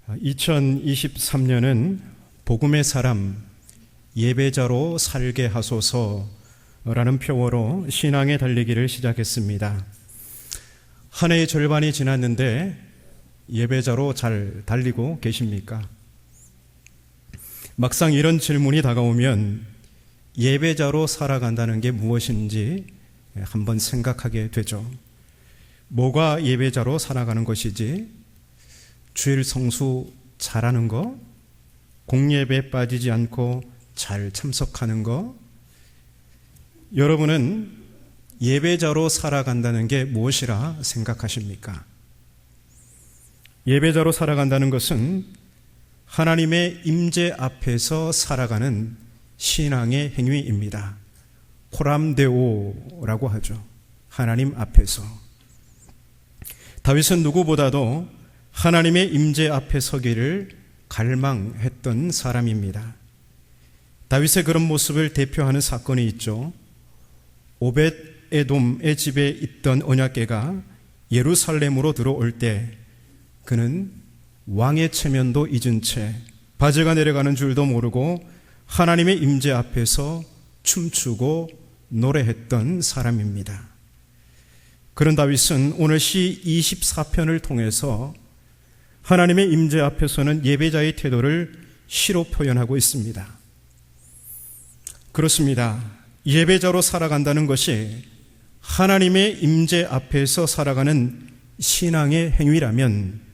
2023년은 복음의 사람, 예배자로 살게 하소서라는 표어로 신앙의 달리기를 시작했습니다. 한 해의 절반이 지났는데 예배자로 잘 달리고 계십니까? 막상 이런 질문이 다가오면 예배자로 살아간다는 게 무엇인지 한번 생각하게 되죠. 뭐가 예배자로 살아가는 것이지? 주일 성수 잘하는 거? 공예배에 빠지지 않고 잘 참석하는 거? 여러분은 예배자로 살아간다는 게 무엇이라 생각하십니까? 예배자로 살아간다는 것은 하나님의 임재 앞에서 살아가는 신앙의 행위입니다. 코람데오라고 하죠. 하나님 앞에서. 다윗은 누구보다도 하나님의 임재 앞에 서기를 갈망했던 사람입니다. 다윗의 그런 모습을 대표하는 사건이 있죠. 오벳에돔의 집에 있던 언약궤가 예루살렘으로 들어올 때 그는 왕의 체면도 잊은 채 바지가 내려가는 줄도 모르고 하나님의 임재 앞에서 춤추고 노래했던 사람입니다. 그런 다윗은 오늘 시 24편을 통해서 하나님의 임재 앞에서는 예배자의 태도를 시로 표현하고 있습니다. 그렇습니다. 예배자로 살아간다는 것이 하나님의 임재 앞에서 살아가는 신앙의 행위라면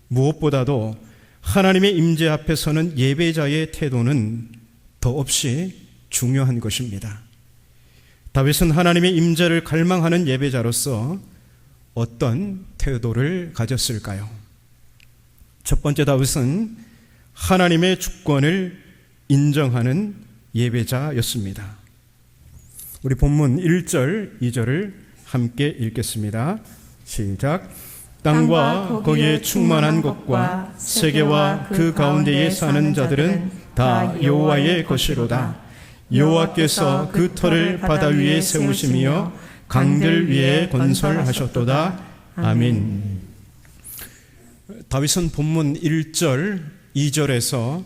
무엇보다도 하나님의 임재 앞에서는 예배자의 태도는 더없이 중요한 것입니다. 다윗은 하나님의 임재를 갈망하는 예배자로서 어떤 태도를 가졌을까요? 첫 번째, 다윗은 하나님의 주권을 인정하는 예배자였습니다. 우리 본문 1절, 2절을 함께 읽겠습니다. 시작. 땅과 거기에 충만한 것과 세계와 그 가운데에 사는 자들은 다 여호와의 것이로다. 여호와께서 그 터를 바다 위에 세우시며 강들 위에 건설하셨도다. 아멘. 다윗은 본문 1절, 2절에서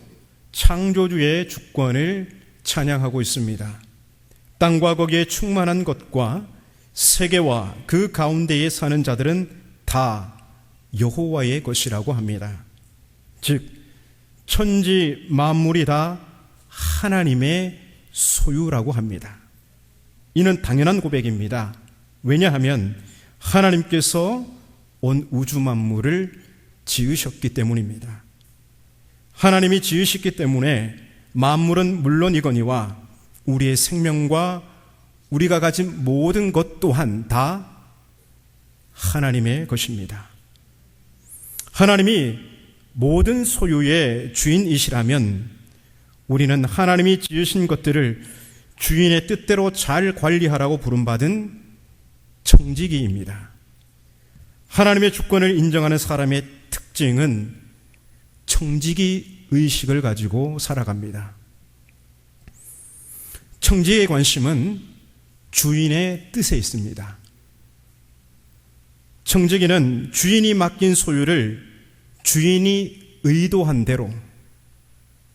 창조주의 주권을 찬양하고 있습니다. 땅과 거기에 충만한 것과 세계와 그 가운데에 사는 자들은 다 여호와의 것이라고 합니다. 즉 천지 만물이 다 하나님의 소유라고 합니다. 이는 당연한 고백입니다. 왜냐하면 하나님께서 온 우주 만물을 지으셨기 때문입니다. 하나님이 지으셨기 때문에 만물은 물론이거니와 우리의 생명과 우리가 가진 모든 것 또한 다 하나님의 것입니다. 하나님이 모든 소유의 주인이시라면 우리는 하나님이 지으신 것들을 주인의 뜻대로 잘 관리하라고 부름받은 청지기입니다. 하나님의 주권을 인정하는 사람의 특징은 청지기 의식을 가지고 살아갑니다. 청지기의 관심은 주인의 뜻에 있습니다. 청지기는 주인이 맡긴 소유를 주인이 의도한 대로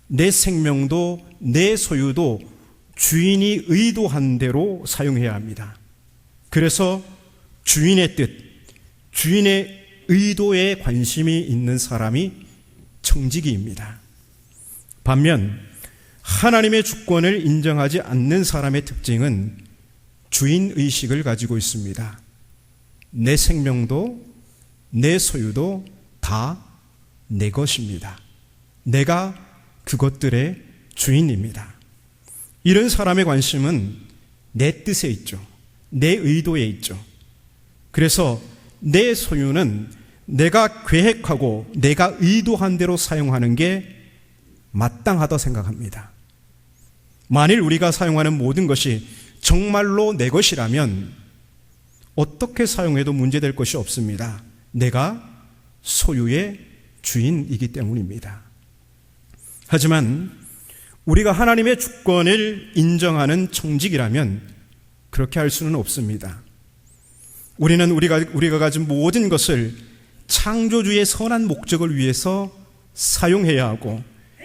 내 생명도 내 소유도 주인이 의도한 대로 사용해야 합니다. 그래서 주인의 뜻, 주인의 의도에 관심이 있는 사람이 청지기입니다. 반면 하나님의 주권을 인정하지 않는 사람의 특징은 주인의식을 가지고 있습니다. 내 생명도 내 소유도 다 내 것입니다. 내가 그것들의 주인입니다. 이런 사람의 관심은 내 뜻에 있죠. 내 의도에 있죠. 그래서 내 소유는 내가 계획하고 내가 의도한 대로 사용하는 게 마땅하다 생각합니다. 만일 우리가 사용하는 모든 것이 정말로 내 것이라면 어떻게 사용해도 문제될 것이 없습니다. 내가 소유의 주인이기 때문입니다. 하지만 우리가 하나님의 주권을 인정하는 청지기라면 그렇게 할 수는 없습니다. 우리는 우리가 가진 모든 것을 창조주의 선한 목적을 위해서 사용해야 하고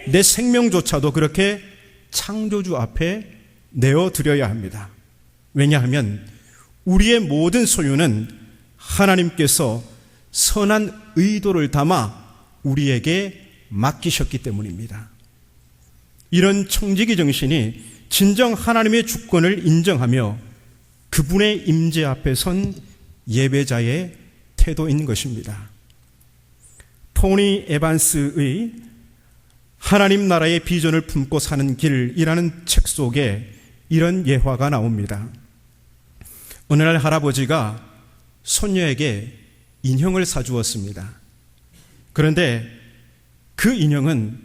내 생명조차도 그렇게 창조주 앞에 내어드려야 합니다. 왜냐하면 우리의 모든 소유는 하나님께서 선한 의도를 담아 우리에게 맡기셨기 때문입니다. 이런 청지기 정신이 진정 하나님의 주권을 인정하며 그분의 임재 앞에 선 예배자의 태도인 것입니다. 토니 에반스의 하나님 나라의 비전을 품고 사는 길이라는 책 속에 이런 예화가 나옵니다. 어느 날 할아버지가 손녀에게 인형을 사주었습니다. 그런데 그 인형은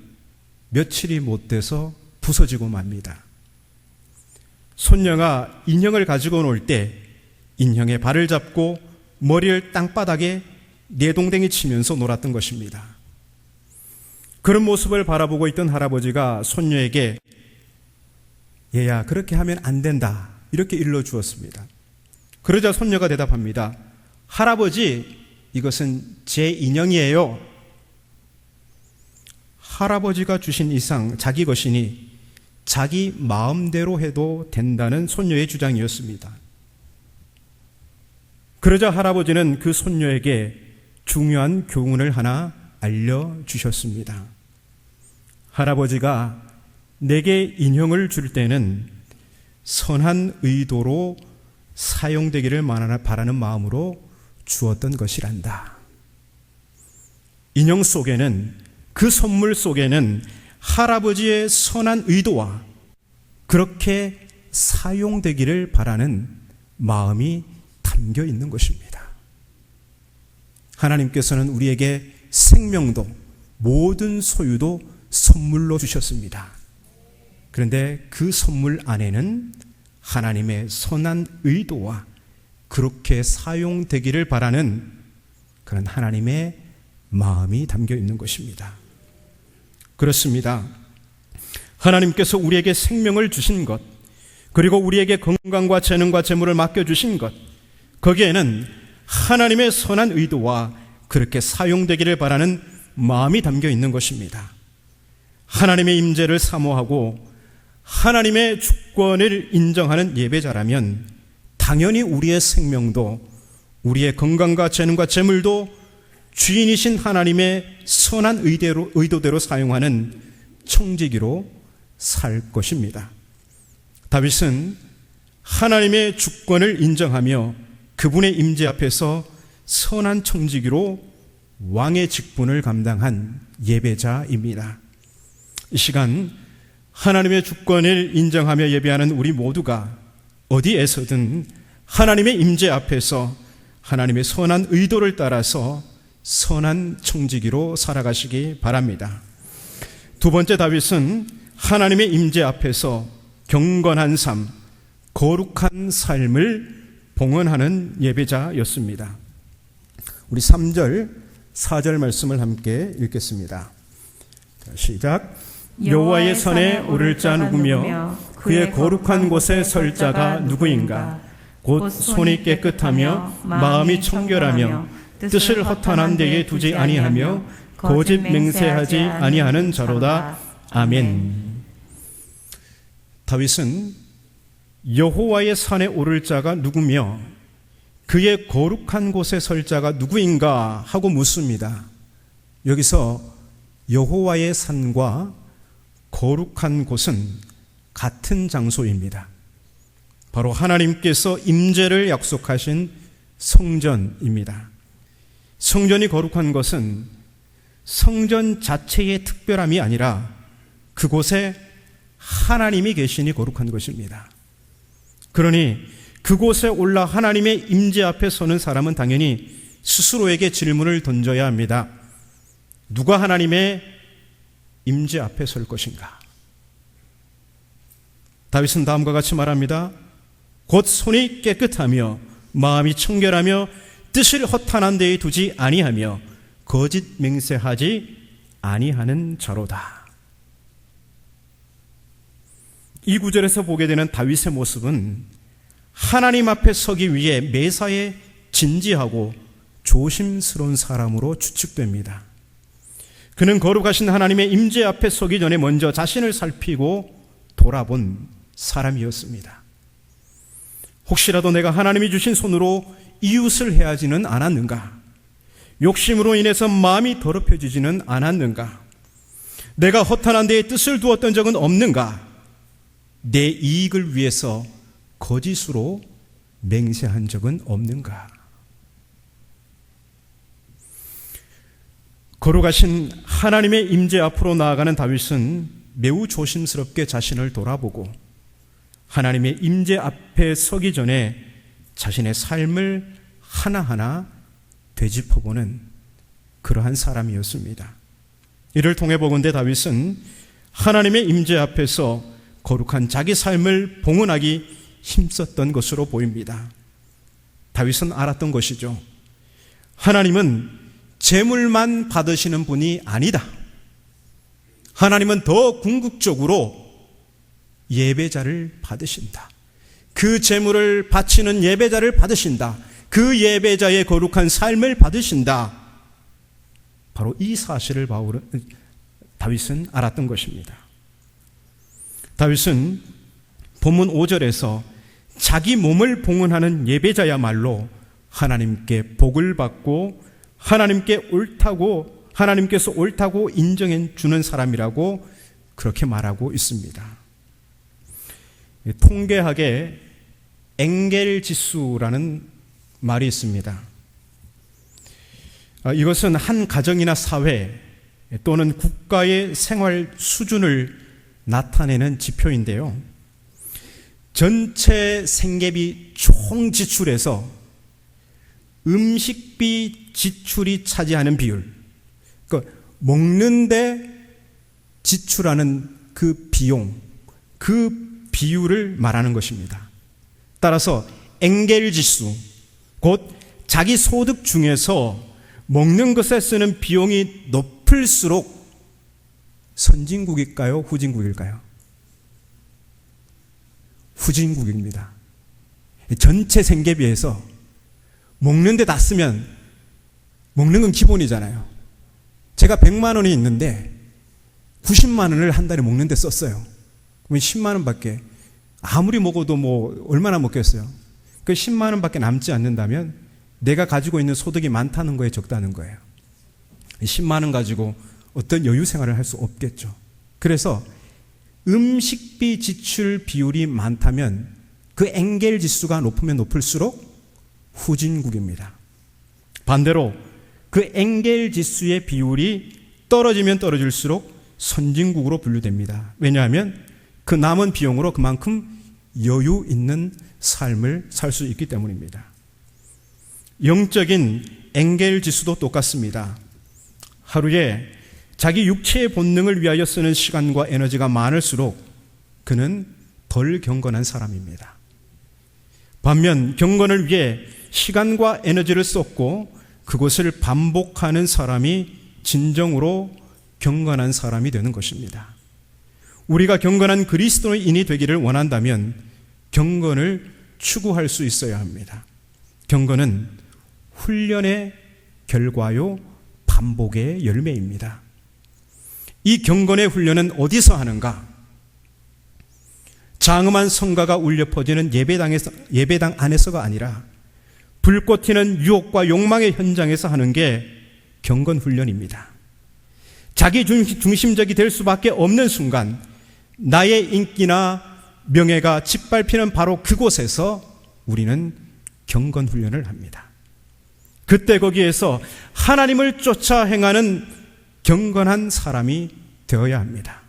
며칠이 못 돼서 부서지고 맙니다. 손녀가 인형을 가지고 놀 때 인형의 발을 잡고 머리를 땅바닥에 내동댕이 치면서 놀았던 것입니다. 그런 모습을 바라보고 있던 할아버지가 손녀에게 얘야, 그렇게 하면 안 된다, 이렇게 일러주었습니다. 그러자 손녀가 대답합니다. 할아버지, 이것은 제 인형이에요. 할아버지가 주신 이상 자기 것이니 자기 마음대로 해도 된다는 손녀의 주장이었습니다. 그러자 할아버지는 그 손녀에게 중요한 교훈을 하나 알려주셨습니다. 할아버지가 내게 인형을 줄 때는 선한 의도로 사용되기를 바라는 마음으로 주었던 것이란다. 인형 속에는, 그 선물 속에는 할아버지의 선한 의도와 그렇게 사용되기를 바라는 마음이 담겨 있는 것입니다. 하나님께서는 우리에게 생명도 모든 소유도 선물로 주셨습니다. 그런데 그 선물 안에는 하나님의 선한 의도와 그렇게 사용되기를 바라는 그런 하나님의 마음이 담겨 있는 것입니다. 그렇습니다. 하나님께서 우리에게 생명을 주신 것, 그리고 우리에게 건강과 재능과 재물을 맡겨주신 것, 거기에는 하나님의 선한 의도와 그렇게 사용되기를 바라는 마음이 담겨 있는 것입니다. 하나님의 임재를 사모하고 하나님의 주권을 인정하는 예배자라면 당연히 우리의 생명도, 우리의 건강과 재능과 재물도 주인이신 하나님의 선한 의도대로 사용하는 청지기로 살 것입니다. 다윗은 하나님의 주권을 인정하며 그분의 임재 앞에서 선한 청지기로 왕의 직분을 감당한 예배자입니다. 이 시간 하나님의 주권을 인정하며 예배하는 우리 모두가 어디에서든 하나님의 임재 앞에서 하나님의 선한 의도를 따라서 선한 청지기로 살아가시기 바랍니다. 두 번째, 다윗은 하나님의 임재 앞에서 경건한 삶, 거룩한 삶을 봉헌하는 예배자였습니다. 우리 3절, 4절 말씀을 함께 읽겠습니다. 시작. 여호와의 산에 오를 자 누구며 그의 거룩한 곳에 설 자가 누구인가? 곧 손이 깨끗하며 마음이 청결하며 뜻을 허탄한 데에 두지 아니하며 거짓 맹세하지 아니하는 자로다. 아멘. 다윗은 여호와의 산에 오를 자가 누구며 그의 거룩한 곳에 설 자가 누구인가 하고 묻습니다. 여기서 여호와의 산과 거룩한 곳은 같은 장소입니다. 바로 하나님께서 임재를 약속하신 성전입니다. 성전이 거룩한 것은 성전 자체의 특별함이 아니라 그곳에 하나님이 계시니 거룩한 것입니다. 그러니 그곳에 올라 하나님의 임재 앞에 서는 사람은 당연히 스스로에게 질문을 던져야 합니다. 누가 하나님의 임재 앞에 설 것인가? 다윗은 다음과 같이 말합니다. 곧 손이 깨끗하며 마음이 청결하며 뜻을 허탄한 데에 두지 아니하며 거짓 맹세하지 아니하는 자로다. 이 구절에서 보게 되는 다윗의 모습은 하나님 앞에 서기 위해 매사에 진지하고 조심스러운 사람으로 추측됩니다. 그는 거룩하신 하나님의 임재 앞에 서기 전에 먼저 자신을 살피고 돌아본 사람이었습니다. 혹시라도 내가 하나님이 주신 손으로 이웃을 해하지는 않았는가? 욕심으로 인해서 마음이 더럽혀지지는 않았는가? 내가 허탄한 데에 뜻을 두었던 적은 없는가? 내 이익을 위해서 거짓으로 맹세한 적은 없는가? 거룩하신 하나님의 임재 앞으로 나아가는 다윗은 매우 조심스럽게 자신을 돌아보고 하나님의 임재 앞에 서기 전에 자신의 삶을 하나하나 되짚어보는 그러한 사람이었습니다. 이를 통해 보건대 다윗은 하나님의 임재 앞에서 거룩한 자기 삶을 봉헌하기 힘썼던 것으로 보입니다. 다윗은 알았던 것이죠. 하나님은 제물만 받으시는 분이 아니다. 하나님은 더 궁극적으로 예배자를 받으신다. 그 제물을 바치는 예배자를 받으신다. 그 예배자의 거룩한 삶을 받으신다. 바로 이 사실을 다윗은 알았던 것입니다. 다윗은 본문 5절에서 자기 몸을 봉헌하는 예배자야말로 하나님께 복을 받고 하나님께서 옳다고 인정해 주는 사람이라고 그렇게 말하고 있습니다. 통계학에 엥겔 지수라는 말이 있습니다. 이것은 한 가정이나 사회 또는 국가의 생활 수준을 나타내는 지표인데요. 전체 생계비 총 지출에서 음식비 지출이 차지하는 비율, 그러니까 먹는데 지출하는 그 비용, 그 비율을 말하는 것입니다. 따라서 엥겔 지수, 곧 자기 소득 중에서 먹는 것에 쓰는 비용이 높을수록 선진국일까요? 후진국일까요? 후진국입니다. 전체 생계비에서 먹는 데 다 쓰면, 먹는 건 기본이잖아요. 제가 100만 원이 있는데 90만 원을 한 달에 먹는 데 썼어요. 그러면 10만 원밖에, 아무리 먹어도 얼마나 먹겠어요? 그 10만 원밖에 남지 않는다면 내가 가지고 있는 소득이 많다는 거에 적다는 거예요. 10만 원 가지고 어떤 여유 생활을 할 수 없겠죠. 그래서 음식비 지출 비율이 많다면 그 엥겔 지수가 높으면 높을수록 후진국입니다. 반대로 그 엥겔 지수의 비율이 떨어지면 떨어질수록 선진국으로 분류됩니다. 왜냐하면 그 남은 비용으로 그만큼 여유 있는 삶을 살 수 있기 때문입니다. 영적인 엥겔 지수도 똑같습니다. 하루에 자기 육체의 본능을 위하여 쓰는 시간과 에너지가 많을수록 그는 덜 경건한 사람입니다. 반면 경건을 위해 시간과 에너지를 쏟고 그것을 반복하는 사람이 진정으로 경건한 사람이 되는 것입니다. 우리가 경건한 그리스도인이 되기를 원한다면 경건을 추구할 수 있어야 합니다. 경건은 훈련의 결과요, 반복의 열매입니다. 이 경건의 훈련은 어디서 하는가? 장엄한 성가가 울려 퍼지는 예배당 안에서가 아니라 불꽃 튀는 유혹과 욕망의 현장에서 하는 게 경건 훈련입니다. 자기 중심적이 될 수밖에 없는 순간 나의 인기나 명예가 짓밟히는 바로 그곳에서 우리는 경건 훈련을 합니다. 그때 거기에서 하나님을 쫓아 행하는 경건한 사람이 되어야 합니다.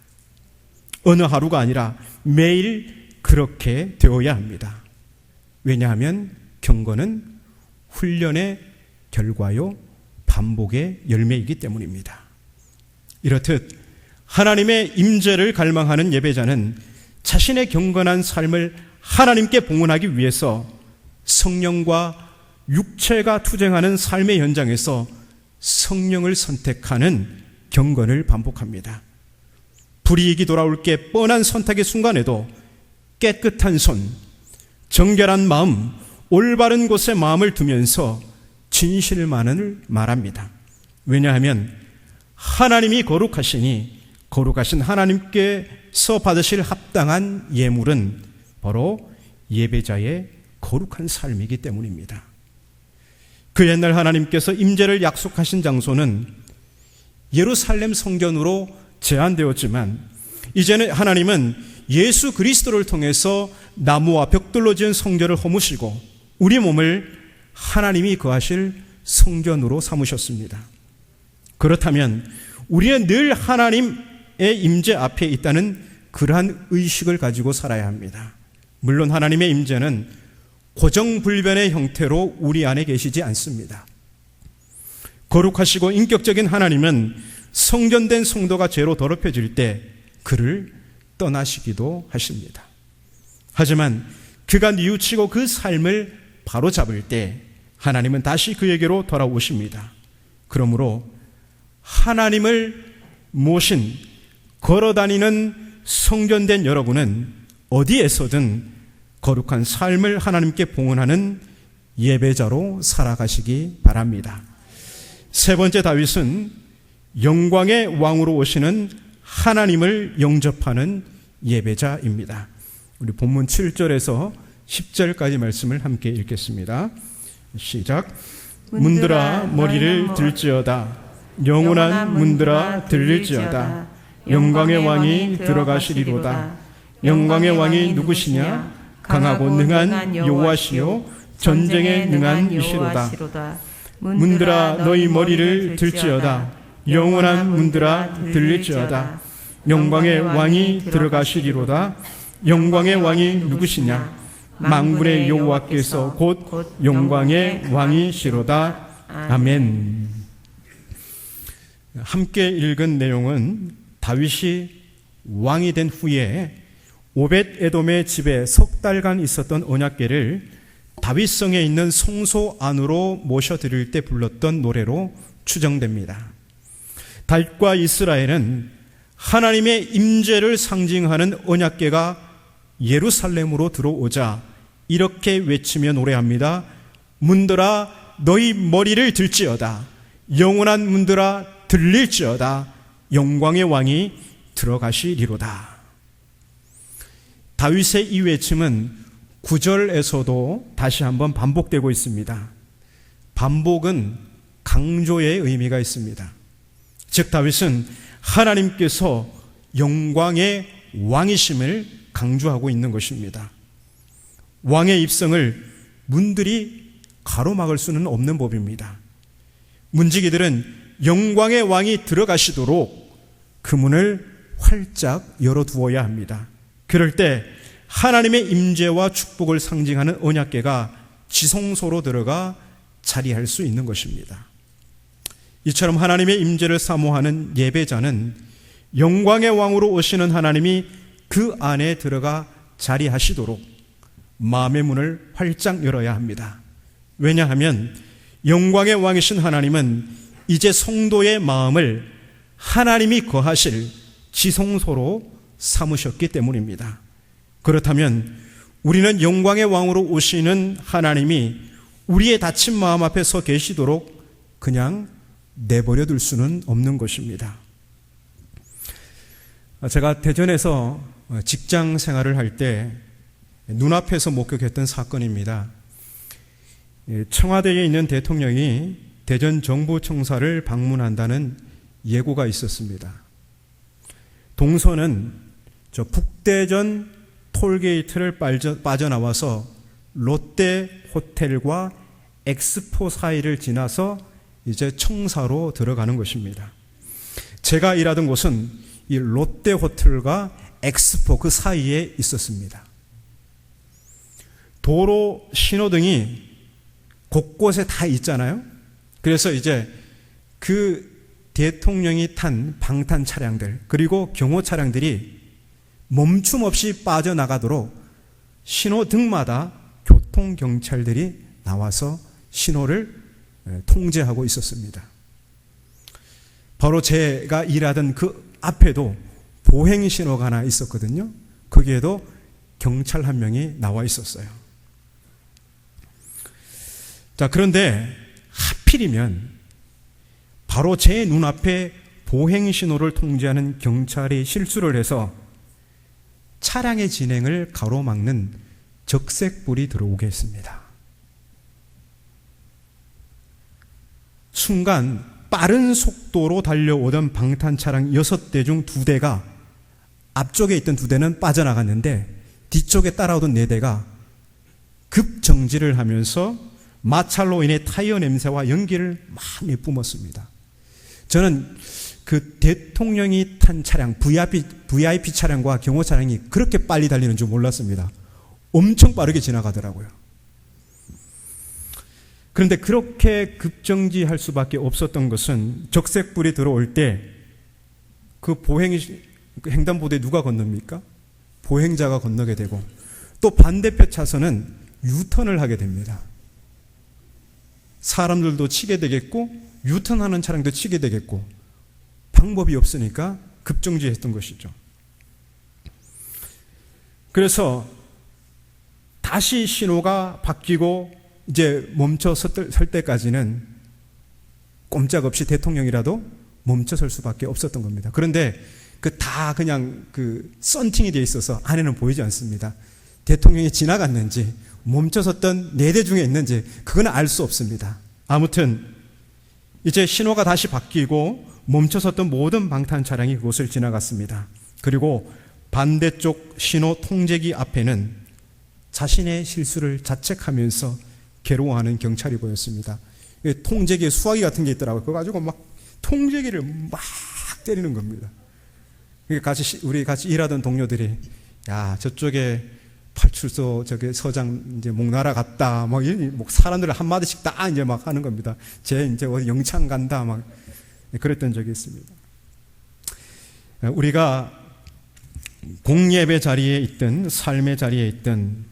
어느 하루가 아니라 매일 그렇게 되어야 합니다. 왜냐하면 경건은 훈련의 결과요, 반복의 열매이기 때문입니다. 이렇듯 하나님의 임재를 갈망하는 예배자는 자신의 경건한 삶을 하나님께 봉헌하기 위해서 성령과 육체가 투쟁하는 삶의 현장에서 성령을 선택하는 경건을 반복합니다. 불이익이 돌아올 게 뻔한 선택의 순간에도 깨끗한 손, 정결한 마음, 올바른 곳에 마음을 두면서 진실만을 말합니다. 왜냐하면 하나님이 거룩하시니 거룩하신 하나님께서 받으실 합당한 예물은 바로 예배자의 거룩한 삶이기 때문입니다. 그 옛날 하나님께서 임재를 약속하신 장소는 예루살렘 성전으로 제한되었지만 이제는 하나님은 예수 그리스도를 통해서 나무와 벽돌로 지은 성전을 허무시고 우리 몸을 하나님이 거하실 성전으로 삼으셨습니다. 그렇다면 우리는 늘 하나님의 임재 앞에 있다는 그러한 의식을 가지고 살아야 합니다. 물론 하나님의 임재는 고정불변의 형태로 우리 안에 계시지 않습니다. 거룩하시고 인격적인 하나님은 성전된 성도가 죄로 더럽혀질 때 그를 떠나시기도 하십니다. 하지만 그가 뉘우치고 그 삶을 바로잡을 때 하나님은 다시 그에게로 돌아오십니다. 그러므로 하나님을 모신 걸어다니는 성전된 여러분은 어디에서든 거룩한 삶을 하나님께 봉헌하는 예배자로 살아가시기 바랍니다. 세 번째, 다윗은 영광의 왕으로 오시는 하나님을 영접하는 예배자입니다. 우리 본문 7절에서 10절까지 말씀을 함께 읽겠습니다. 시작. 문들아 머리를 들지어다. 영원한 문들아 들릴지어다. 영광의 왕이 들어가시리로다. 영광의 왕이 누구시냐? 강하고 능한 여호와시요 전쟁에 능한 이시로다. 문들아 너희 머리를 들지어다. 영원한 문들아 들릴지어다. 영광의 왕이 들어가시리로다. 영광의 왕이 누구시냐? 만군의 여호와께서 곧 영광의 왕이시로다. 아멘. 함께 읽은 내용은 다윗이 왕이 된 후에 오벳 에돔의 집에 석 달간 있었던 언약궤를 다윗성에 있는 성소 안으로 모셔드릴 때 불렀던 노래로 추정됩니다. 다윗과 이스라엘은 하나님의 임재를 상징하는 언약궤가 예루살렘으로 들어오자 이렇게 외치며 노래합니다. 문들아 너희 머리를 들지어다. 영원한 문들아 들릴지어다. 영광의 왕이 들어가시리로다. 다윗의 이 외침은 9절에서도 다시 한번 반복되고 있습니다. 반복은 강조의 의미가 있습니다. 즉 다윗은 하나님께서 영광의 왕이심을 강조하고 있는 것입니다. 왕의 입성을 문들이 가로막을 수는 없는 법입니다. 문지기들은 영광의 왕이 들어가시도록 그 문을 활짝 열어두어야 합니다. 그럴 때 하나님의 임재와 축복을 상징하는 언약궤가 지성소로 들어가 자리할 수 있는 것입니다. 이처럼 하나님의 임재를 사모하는 예배자는 영광의 왕으로 오시는 하나님이 그 안에 들어가 자리하시도록 마음의 문을 활짝 열어야 합니다. 왜냐하면 영광의 왕이신 하나님은 이제 성도의 마음을 하나님이 거하실 지성소로 삼으셨기 때문입니다. 그렇다면 우리는 영광의 왕으로 오시는 하나님이 우리의 다친 마음 앞에 서 계시도록 그냥 내버려 둘 수는 없는 것입니다. 제가 대전에서 직장 생활을 할 때 눈앞에서 목격했던 사건입니다. 청와대에 있는 대통령이 대전 정부청사를 방문한다는 예고가 있었습니다. 동선은 저 북대전 톨게이트를 빠져나와서 롯데 호텔과 엑스포 사이를 지나서 이제 청사로 들어가는 것입니다. 제가 일하던 곳은 이 롯데 호텔과 엑스포 그 사이에 있었습니다. 도로 신호등이 곳곳에 다 있잖아요. 그래서 이제 그 대통령이 탄 방탄 차량들 그리고 경호 차량들이 멈춤 없이 빠져나가도록 신호등마다 교통경찰들이 나와서 신호를 통제하고 있었습니다. 바로 제가 일하던 그 앞에도 보행신호가 하나 있었거든요. 거기에도 경찰 한 명이 나와 있었어요. 자, 그런데 하필이면 바로 제 눈앞에 보행 신호를 통제하는 경찰이 실수를 해서 차량의 진행을 가로막는 적색불이 들어오게 했습니다. 순간 빠른 속도로 달려오던 방탄차량 6대 중 2대가, 앞쪽에 있던 2대는 빠져나갔는데 뒤쪽에 따라오던 4대가 급정지를 하면서 마찰로 인해 타이어 냄새와 연기를 많이 뿜었습니다. 저는 그 대통령이 탄 차량, VIP 차량과 경호 차량이 그렇게 빨리 달리는 줄 몰랐습니다. 엄청 빠르게 지나가더라고요. 그런데 그렇게 급정지할 수밖에 없었던 것은 적색불이 들어올 때 그 횡단보도에 누가 건넙니까? 보행자가 건너게 되고, 또 반대편 차선은 유턴을 하게 됩니다. 사람들도 치게 되겠고 유턴하는 차량도 치게 되겠고, 방법이 없으니까 급정지했던 것이죠. 그래서 다시 신호가 바뀌고 이제 멈춰 설 때까지는 꼼짝없이 대통령이라도 멈춰 설 수밖에 없었던 겁니다. 그런데 다 그냥 썬팅이 되어 있어서 안에는 보이지 않습니다. 대통령이 지나갔는지 멈춰 섰던 4대 중에 있는지 그건 알 수 없습니다. 아무튼 이제 신호가 다시 바뀌고 멈춰 섰던 모든 방탄 차량이 그곳을 지나갔습니다. 그리고 반대쪽 신호 통제기 앞에는 자신의 실수를 자책하면서 괴로워하는 경찰이 보였습니다. 통제기에 수화기 같은 게 있더라고요. 그거 가지고 막 통제기를 막 때리는 겁니다. 우리 같이 일하던 동료들이, 야, 저쪽에 파출소 서장 이제 목나라 갔다, 막 사람들 한마디씩 다 이제 막 하는 겁니다. 쟤 이제 어디 영창 간다, 막 그랬던 적이 있습니다. 우리가 공예배 자리에 있든 삶의 자리에 있든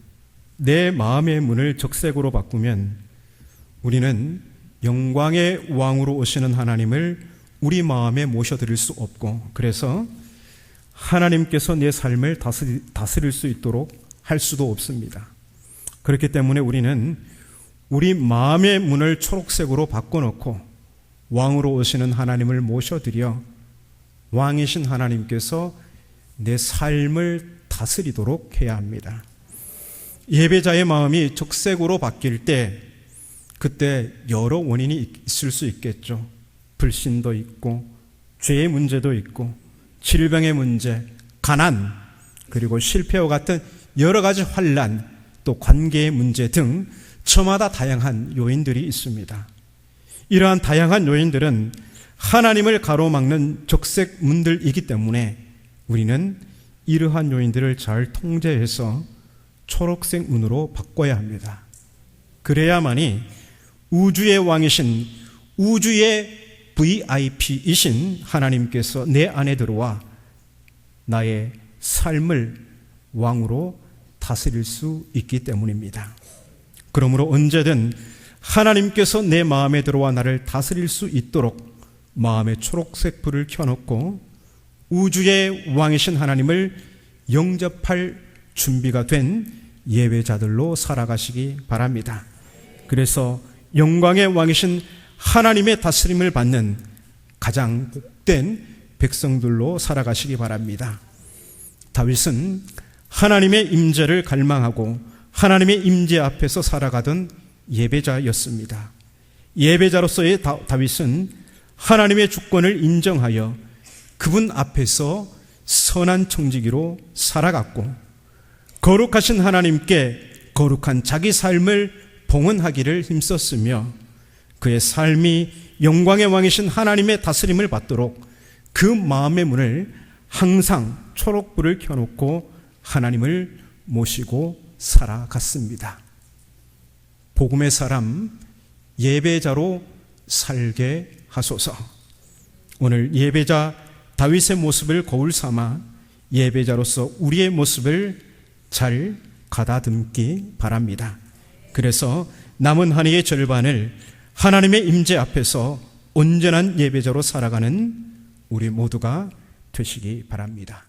내 마음의 문을 적색으로 바꾸면 우리는 영광의 왕으로 오시는 하나님을 우리 마음에 모셔드릴 수 없고, 그래서 하나님께서 내 삶을 다스릴 수 있도록 할 수도 없습니다. 그렇기 때문에 우리는 우리 마음의 문을 초록색으로 바꿔놓고 왕으로 오시는 하나님을 모셔드려 왕이신 하나님께서 내 삶을 다스리도록 해야 합니다. 예배자의 마음이 적색으로 바뀔 때 그때 여러 원인이 있을 수 있겠죠. 불신도 있고 죄의 문제도 있고 질병의 문제, 가난, 그리고 실패와 같은 여러 가지 환난, 또 관계의 문제 등 저마다 다양한 요인들이 있습니다. 이러한 다양한 요인들은 하나님을 가로막는 적색 문들이기 때문에 우리는 이러한 요인들을 잘 통제해서 초록색 문으로 바꿔야 합니다. 그래야만이 우주의 왕이신, 우주의 VIP이신 하나님께서 내 안에 들어와 나의 삶을 왕으로 다스릴 수 있기 때문입니다. 그러므로 언제든 하나님께서 내 마음에 들어와 나를 다스릴 수 있도록 마음에 초록색 불을 켜놓고 우주의 왕이신 하나님을 영접할 준비가 된 예배자들로 살아가시기 바랍니다. 그래서 영광의 왕이신 하나님의 다스림을 받는 가장 복된 백성들로 살아가시기 바랍니다. 다윗은 하나님의 임재를 갈망하고 하나님의 임재 앞에서 살아가던 예배자였습니다. 예배자로서의 다윗은 하나님의 주권을 인정하여 그분 앞에서 선한 청지기로 살아갔고 거룩하신 하나님께 거룩한 자기 삶을 봉헌하기를 힘썼으며 그의 삶이 영광의 왕이신 하나님의 다스림을 받도록 그 마음의 문을 항상 초록불을 켜놓고 하나님을 모시고 살아갔습니다. 복음의 사람 예배자로 살게 하소서. 오늘 예배자 다윗의 모습을 거울 삼아 예배자로서 우리의 모습을 잘 가다듬기 바랍니다. 그래서 남은 한 해의 절반을 하나님의 임재 앞에서 온전한 예배자로 살아가는 우리 모두가 되시기 바랍니다.